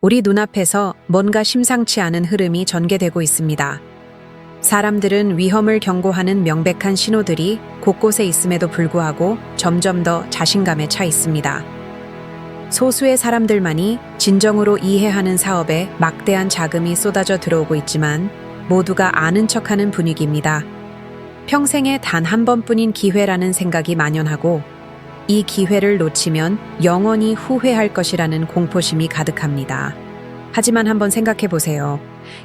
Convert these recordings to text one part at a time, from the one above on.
우리 눈앞에서 뭔가 심상치 않은 흐름이 전개되고 있습니다. 사람들은 위험을 경고하는 명백한 신호들이 곳곳에 있음에도 불구하고 점점 더 자신감에 차 있습니다. 소수의 사람들만이 진정으로 이해하는 사업에 막대한 자금이 쏟아져 들어오고 있지만 모두가 아는 척하는 분위기입니다. 평생에 단 한 번뿐인 기회라는 생각이 만연하고 이 기회를 놓치면 영원히 후회할 것이라는 공포심이 가득합니다. 하지만 한번 생각해 보세요.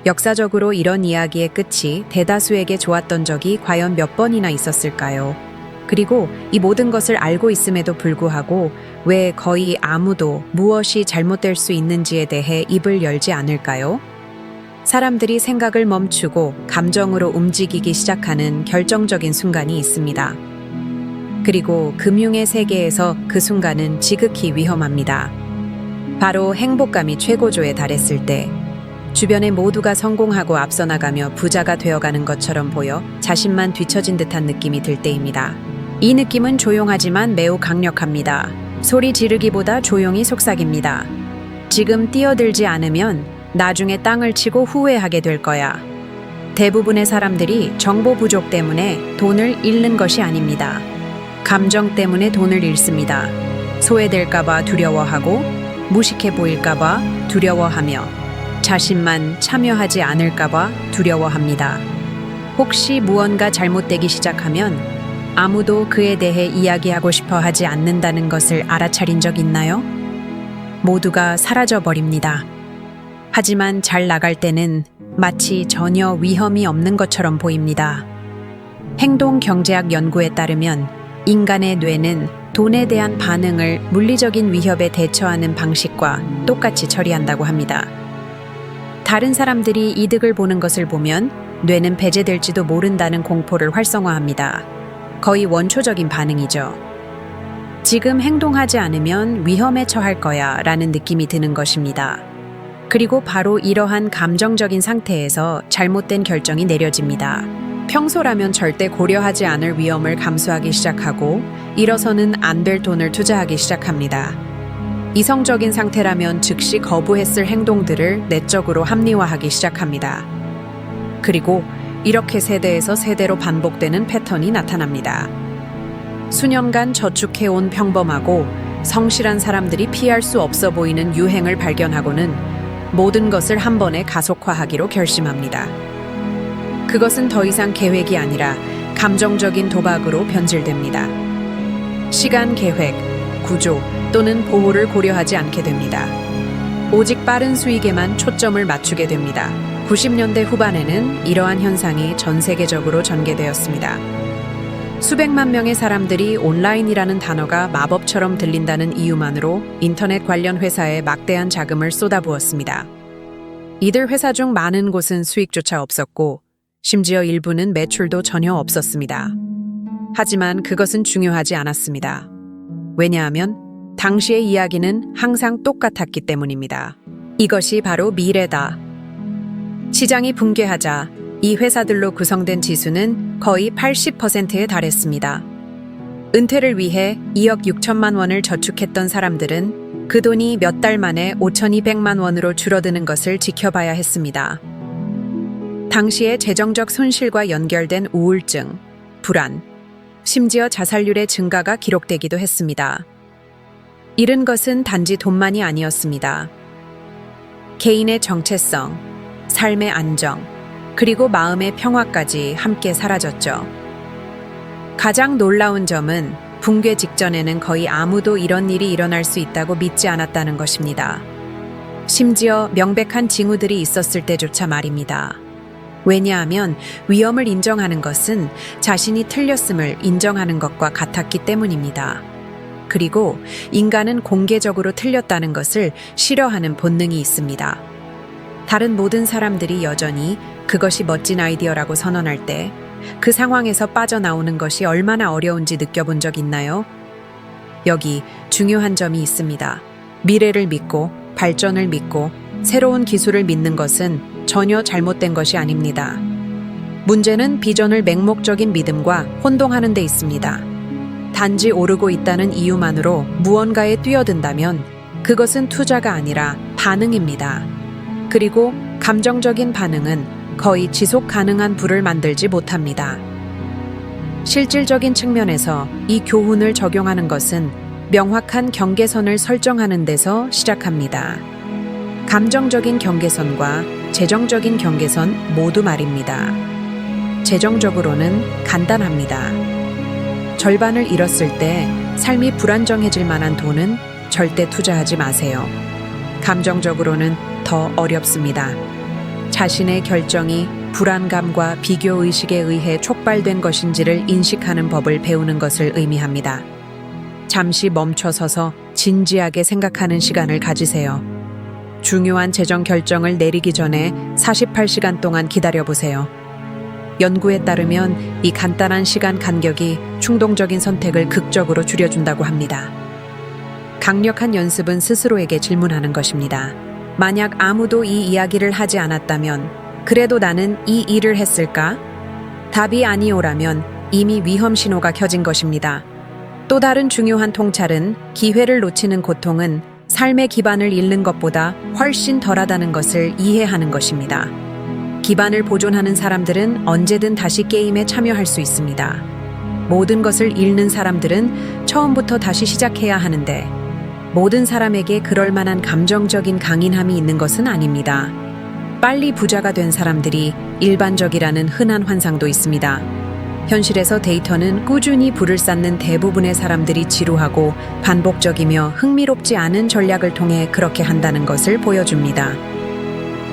역사적으로 이런 이야기의 끝이 대다수에게 좋았던 적이 과연 몇 번이나 있었을까요? 그리고 이 모든 것을 알고 있음에도 불구하고 왜 거의 아무도 무엇이 잘못될 수 있는지에 대해 입을 열지 않을까요? 사람들이 생각을 멈추고 감정으로 움직이기 시작하는 결정적인 순간이 있습니다. 그리고 금융의 세계에서 그 순간은 지극히 위험합니다. 바로 행복감이 최고조에 달했을 때, 주변의 모두가 성공하고 앞서 나가며 부자가 되어가는 것처럼 보여 자신만 뒤처진 듯한 느낌이 들 때입니다. 이 느낌은 조용하지만 매우 강력합니다. 소리 지르기보다 조용히 속삭입니다. 지금 뛰어들지 않으면 나중에 땅을 치고 후회하게 될 거야. 대부분의 사람들이 정보 부족 때문에 돈을 잃는 것이 아닙니다. 감정 때문에 돈을 잃습니다. 소외될까봐 두려워하고, 무식해 보일까봐 두려워하며, 자신만 참여하지 않을까봐 두려워합니다. 혹시 무언가 잘못되기 시작하면 아무도 그에 대해 이야기하고 싶어 하지 않는다는 것을 알아차린 적 있나요? 모두가 사라져버립니다. 하지만 잘 나갈 때는 마치 전혀 위험이 없는 것처럼 보입니다. 행동 경제학 연구에 따르면 인간의 뇌는 돈에 대한 반응을 물리적인 위협에 대처하는 방식과 똑같이 처리한다고 합니다. 다른 사람들이 이득을 보는 것을 보면 뇌는 배제될지도 모른다는 공포를 활성화합니다. 거의 원초적인 반응이죠. 지금 행동하지 않으면 위험에 처할 거야 라는 느낌이 드는 것입니다. 그리고 바로 이러한 감정적인 상태에서 잘못된 결정이 내려집니다. 평소라면 절대 고려하지 않을 위험을 감수하기 시작하고 일어서는 안 될 돈을 투자하기 시작합니다. 이성적인 상태라면 즉시 거부했을 행동들을 내적으로 합리화하기 시작합니다. 그리고 이렇게 세대에서 세대로 반복되는 패턴이 나타납니다. 수년간 저축해온 평범하고 성실한 사람들이 피할 수 없어 보이는 유행을 발견하고는 모든 것을 한 번에 가속화하기로 결심합니다. 그것은 더 이상 계획이 아니라 감정적인 도박으로 변질됩니다. 시간 계획, 구조 또는 보호를 고려하지 않게 됩니다. 오직 빠른 수익에만 초점을 맞추게 됩니다. 90년대 후반에는 이러한 현상이 전 세계적으로 전개되었습니다. 수백만 명의 사람들이 온라인이라는 단어가 마법처럼 들린다는 이유만으로 인터넷 관련 회사에 막대한 자금을 쏟아부었습니다. 이들 회사 중 많은 곳은 수익조차 없었고 심지어 일부는 매출도 전혀 없었습니다. 하지만 그것은 중요하지 않았습니다. 왜냐하면 당시의 이야기는 항상 똑같았기 때문입니다. 이것이 바로 미래다. 시장이 붕괴하자 이 회사들로 구성된 지수는 거의 80%에 달했습니다. 은퇴를 위해 2억 6천만 원을 저축했던 사람들은 그 돈이 몇 달 만에 5,200만 원으로 줄어드는 것을 지켜봐야 했습니다. 당시의 재정적 손실과 연결된 우울증, 불안, 심지어 자살률의 증가가 기록되기도 했습니다. 잃은 것은 단지 돈만이 아니었습니다. 개인의 정체성, 삶의 안정, 그리고 마음의 평화까지 함께 사라졌죠. 가장 놀라운 점은 붕괴 직전에는 거의 아무도 이런 일이 일어날 수 있다고 믿지 않았다는 것입니다. 심지어 명백한 징후들이 있었을 때조차 말입니다. 왜냐하면 위험을 인정하는 것은 자신이 틀렸음을 인정하는 것과 같았기 때문입니다. 그리고 인간은 공개적으로 틀렸다는 것을 싫어하는 본능이 있습니다. 다른 모든 사람들이 여전히 그것이 멋진 아이디어라고 선언할 때 그 상황에서 빠져나오는 것이 얼마나 어려운지 느껴본 적 있나요? 여기 중요한 점이 있습니다. 미래를 믿고 발전을 믿고 새로운 기술을 믿는 것은 전혀 잘못된 것이 아닙니다. 문제는 비전을 맹목적인 믿음과 혼동하는 데 있습니다. 단지 오르고 있다는 이유만으로 무언가에 뛰어든다면 그것은 투자가 아니라 반응입니다. 그리고 감정적인 반응은 거의 지속 가능한 부를 만들지 못합니다. 실질적인 측면에서 이 교훈을 적용하는 것은 명확한 경계선을 설정하는 데서 시작합니다. 감정적인 경계선과 재정적인 경계선 모두 말입니다. 재정적으로는 간단합니다. 절반을 잃었을 때 삶이 불안정해질 만한 돈은 절대 투자하지 마세요. 감정적으로는 더 어렵습니다. 자신의 결정이 불안감과 비교의식에 의해 촉발된 것인지를 인식하는 법을 배우는 것을 의미합니다. 잠시 멈춰서서 진지하게 생각하는 시간을 가지세요. 중요한 재정 결정을 내리기 전에 48시간 동안 기다려보세요. 연구에 따르면 이 간단한 시간 간격이 충동적인 선택을 극적으로 줄여준다고 합니다. 강력한 연습은 스스로에게 질문하는 것입니다. 만약 아무도 이 이야기를 하지 않았다면 그래도 나는 이 일을 했을까? 답이 아니오라면 이미 위험 신호가 켜진 것입니다. 또 다른 중요한 통찰은 기회를 놓치는 고통은 삶의 기반을 잃는 것보다 훨씬 덜하다는 것을 이해하는 것입니다. 기반을 보존하는 사람들은 언제든 다시 게임에 참여할 수 있습니다. 모든 것을 잃는 사람들은 처음부터 다시 시작해야 하는데 모든 사람에게 그럴 만한 감정적인 강인함이 있는 것은 아닙니다. 빨리 부자가 된 사람들이 일반적이라는 흔한 환상도 있습니다. 현실에서 데이터는 꾸준히 부를 쌓는 대부분의 사람들이 지루하고 반복적이며 흥미롭지 않은 전략을 통해 그렇게 한다는 것을 보여줍니다.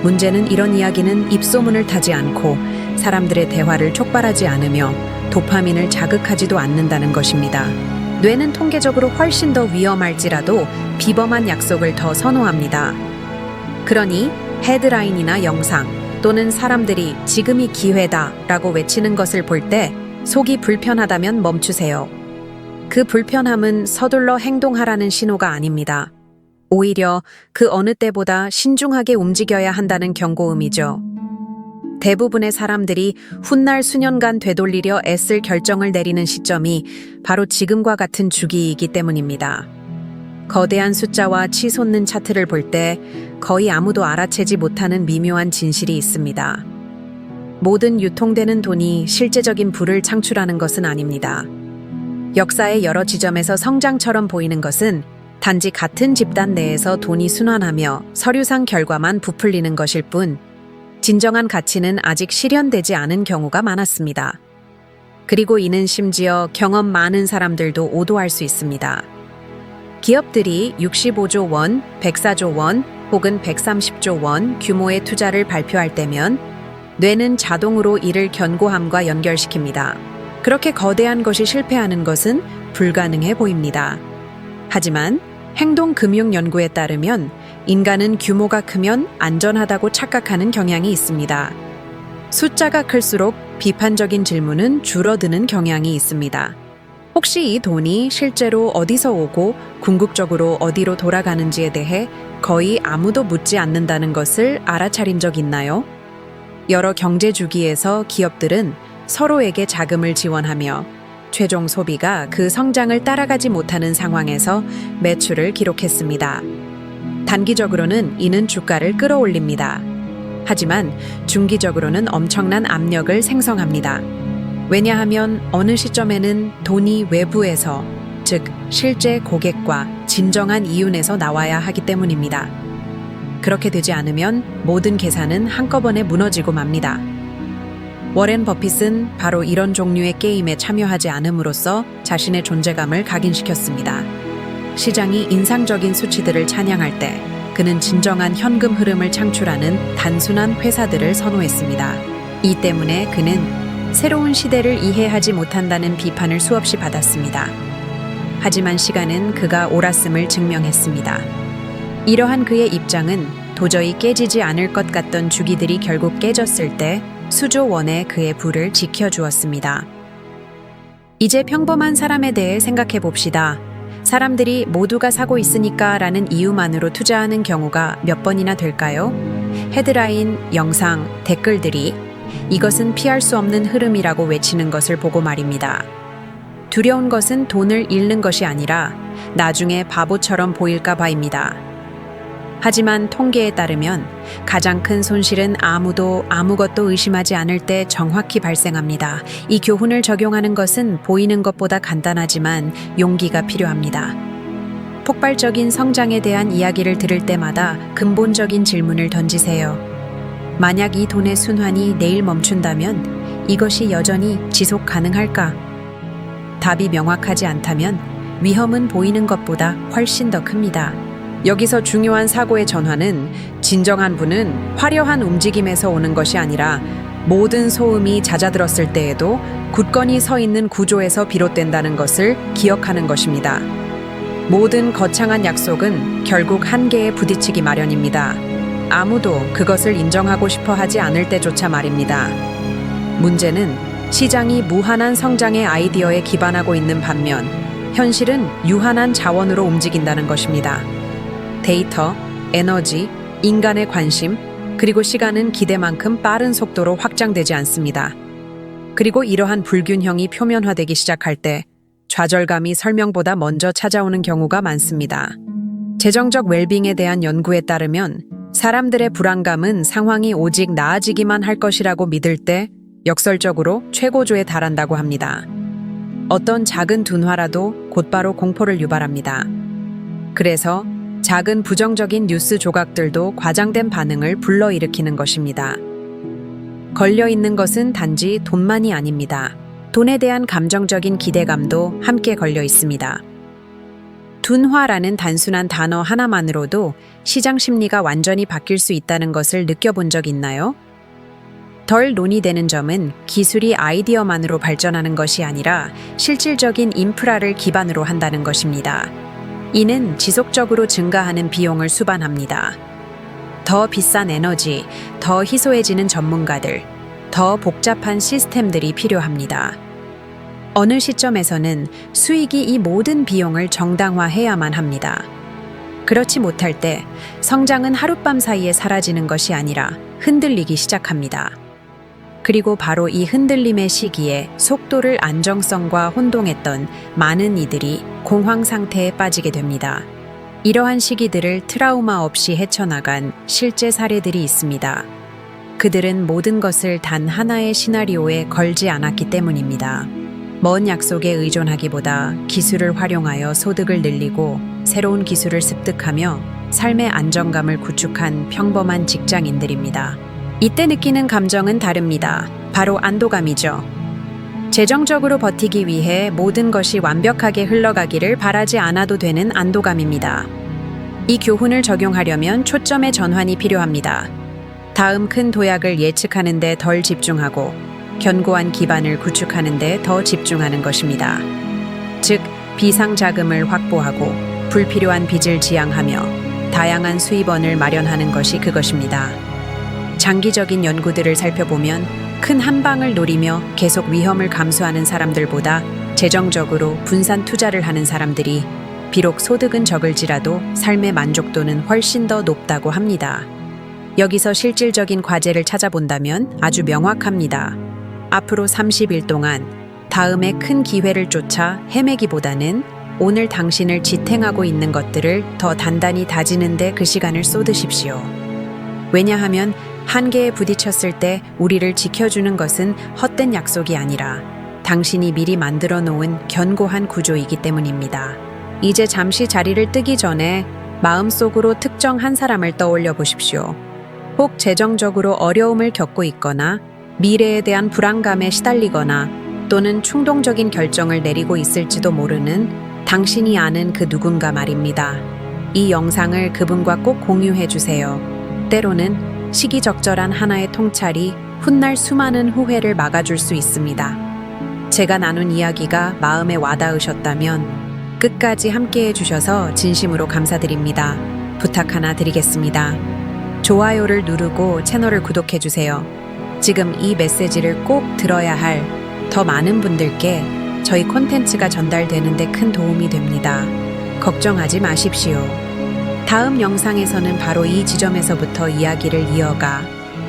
문제는 이런 이야기는 입소문을 타지 않고 사람들의 대화를 촉발하지 않으며 도파민을 자극하지도 않는다는 것입니다. 뇌는 통계적으로 훨씬 더 위험할지라도 비범한 약속을 더 선호합니다. 그러니 헤드라인이나 영상 또는 사람들이 지금이 기회다 라고 외치는 것을 볼 때 속이 불편하다면 멈추세요. 그 불편함은 서둘러 행동하라는 신호가 아닙니다. 오히려 그 어느 때보다 신중하게 움직여야 한다는 경고음이죠. 대부분의 사람들이 훗날 수년간 되돌리려 애쓸 결정을 내리는 시점이 바로 지금과 같은 주기이기 때문입니다. 거대한 숫자와 치솟는 차트를 볼 때 거의 아무도 알아채지 못하는 미묘한 진실이 있습니다. 모든 유통되는 돈이 실제적인 부를 창출하는 것은 아닙니다. 역사의 여러 지점에서 성장처럼 보이는 것은 단지 같은 집단 내에서 돈이 순환하며 서류상 결과만 부풀리는 것일 뿐 진정한 가치는 아직 실현되지 않은 경우가 많았습니다. 그리고 이는 심지어 경험 많은 사람들도 오도할 수 있습니다. 기업들이 65조 원, 104조 원 혹은 130조 원 규모의 투자를 발표할 때면 뇌는 자동으로 이를 견고함과 연결시킵니다. 그렇게 거대한 것이 실패하는 것은 불가능해 보입니다. 하지만 행동금융연구에 따르면 인간은 규모가 크면 안전하다고 착각하는 경향이 있습니다. 숫자가 클수록 비판적인 질문은 줄어드는 경향이 있습니다. 혹시 이 돈이 실제로 어디서 오고 궁극적으로 어디로 돌아가는지에 대해 거의 아무도 묻지 않는다는 것을 알아차린 적 있나요? 여러 경제 주기에서 기업들은 서로에게 자금을 지원하며 최종 소비가 그 성장을 따라가지 못하는 상황에서 매출을 기록했습니다. 단기적으로는 이는 주가를 끌어올립니다. 하지만 중기적으로는 엄청난 압력을 생성합니다. 왜냐하면 어느 시점에는 돈이 외부에서, 즉 실제 고객과 진정한 이윤에서 나와야 하기 때문입니다. 그렇게 되지 않으면 모든 계산은 한꺼번에 무너지고 맙니다. 워렌 버핏은 바로 이런 종류의 게임에 참여하지 않음으로써 자신의 존재감을 각인시켰습니다. 시장이 인상적인 수치들을 찬양할 때 그는 진정한 현금 흐름을 창출하는 단순한 회사들을 선호했습니다. 이 때문에 그는 새로운 시대를 이해하지 못한다는 비판을 수없이 받았습니다. 하지만 시간은 그가 옳았음을 증명했습니다. 이러한 그의 입장은 도저히 깨지지 않을 것 같던 주기들이 결국 깨졌을 때 수조 원의 그의 부를 지켜주었습니다. 이제 평범한 사람에 대해 생각해 봅시다. 사람들이 모두가 사고 있으니까 라는 이유만으로 투자하는 경우가 몇 번이나 될까요? 헤드라인, 영상, 댓글들이 이것은 피할 수 없는 흐름이라고 외치는 것을 보고 말입니다. 두려운 것은 돈을 잃는 것이 아니라 나중에 바보처럼 보일까 봐입니다. 하지만 통계에 따르면 가장 큰 손실은 아무도 아무것도 의심하지 않을 때 정확히 발생합니다. 이 교훈을 적용하는 것은 보이는 것보다 간단하지만 용기가 필요합니다. 폭발적인 성장에 대한 이야기를 들을 때마다 근본적인 질문을 던지세요. 만약 이 돈의 순환이 내일 멈춘다면 이것이 여전히 지속 가능할까? 답이 명확하지 않다면 위험은 보이는 것보다 훨씬 더 큽니다. 여기서 중요한 사고의 전환은 진정한 부는 화려한 움직임에서 오는 것이 아니라 모든 소음이 잦아들었을 때에도 굳건히 서 있는 구조에서 비롯된다는 것을 기억하는 것입니다. 모든 거창한 약속은 결국 한계에 부딪히기 마련입니다. 아무도 그것을 인정하고 싶어 하지 않을 때조차 말입니다. 문제는 시장이 무한한 성장의 아이디어에 기반하고 있는 반면 현실은 유한한 자원으로 움직인다는 것입니다. 데이터, 에너지, 인간의 관심, 그리고 시간은 기대만큼 빠른 속도로 확장되지 않습니다. 그리고 이러한 불균형이 표면화되기 시작할 때 좌절감이 설명보다 먼저 찾아오는 경우가 많습니다. 재정적 웰빙에 대한 연구에 따르면 사람들의 불안감은 상황이 오직 나아지기만 할 것이라고 믿을 때 역설적으로 최고조에 달한다고 합니다. 어떤 작은 둔화라도 곧바로 공포를 유발합니다. 그래서 작은 부정적인 뉴스 조각들도 과장된 반응을 불러일으키는 것입니다. 걸려있는 것은 단지 돈만이 아닙니다. 돈에 대한 감정적인 기대감도 함께 걸려 있습니다. 둔화라는 단순한 단어 하나만으로도 시장 심리가 완전히 바뀔 수 있다는 것을 느껴본 적 있나요? 덜 논의되는 점은 기술이 아이디어만으로 발전하는 것이 아니라 실질적인 인프라를 기반으로 한다는 것입니다. 이는 지속적으로 증가하는 비용을 수반합니다. 더 비싼 에너지, 더 희소해지는 전문가들, 더 복잡한 시스템들이 필요합니다. 어느 시점에서는 수익이 이 모든 비용을 정당화해야만 합니다. 그렇지 못할 때 성장은 하룻밤 사이에 사라지는 것이 아니라 흔들리기 시작합니다. 그리고 바로 이 흔들림의 시기에 속도를 안정성과 혼동했던 많은 이들이 공황 상태에 빠지게 됩니다. 이러한 시기들을 트라우마 없이 헤쳐나간 실제 사례들이 있습니다. 그들은 모든 것을 단 하나의 시나리오에 걸지 않았기 때문입니다. 먼 약속에 의존하기보다 기술을 활용하여 소득을 늘리고 새로운 기술을 습득하며 삶의 안정감을 구축한 평범한 직장인들입니다. 이때 느끼는 감정은 다릅니다. 바로 안도감이죠. 재정적으로 버티기 위해 모든 것이 완벽하게 흘러가기를 바라지 않아도 되는 안도감입니다. 이 교훈을 적용하려면 초점의 전환이 필요합니다. 다음 큰 도약을 예측하는 데 덜 집중하고 견고한 기반을 구축하는 데 더 집중하는 것입니다. 즉, 비상자금을 확보하고 불필요한 빚을 지양하며 다양한 수입원을 마련하는 것이 그것입니다. 장기적인 연구들을 살펴보면 큰 한 방을 노리며 계속 위험을 감수하는 사람들보다 재정적으로 분산 투자를 하는 사람들이 비록 소득은 적을지라도 삶의 만족도는 훨씬 더 높다고 합니다. 여기서 실질적인 과제를 찾아본다면 아주 명확합니다. 앞으로 30일 동안 다음의 큰 기회를 쫓아 헤매기보다는 오늘 당신을 지탱하고 있는 것들을 더 단단히 다지는 데 그 시간을 쏟으십시오. 왜냐하면 한계에 부딪혔을 때 우리를 지켜주는 것은 헛된 약속이 아니라 당신이 미리 만들어 놓은 견고한 구조이기 때문입니다. 이제 잠시 자리를 뜨기 전에 마음속으로 특정 한 사람을 떠올려 보십시오. 혹 재정적으로 어려움을 겪고 있거나 미래에 대한 불안감에 시달리거나 또는 충동적인 결정을 내리고 있을지도 모르는 당신이 아는 그 누군가 말입니다. 이 영상을 그분과 꼭 공유해 주세요. 때로는 시기적절한 하나의 통찰이 훗날 수많은 후회를 막아줄 수 있습니다. 제가 나눈 이야기가 마음에 와닿으셨다면 끝까지 함께해 주셔서 진심으로 감사드립니다. 부탁 하나 드리겠습니다. 좋아요를 누르고 채널을 구독해 주세요. 지금 이 메시지를 꼭 들어야 할 더 많은 분들께 저희 콘텐츠가 전달되는 데 큰 도움이 됩니다. 걱정하지 마십시오. 다음 영상에서는 바로 이 지점에서부터 이야기를 이어가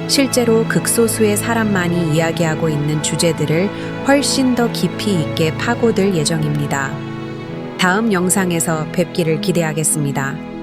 실제로 극소수의 사람만이 이야기하고 있는 주제들을 훨씬 더 깊이 있게 파고들 예정입니다. 다음 영상에서 뵙기를 기대하겠습니다.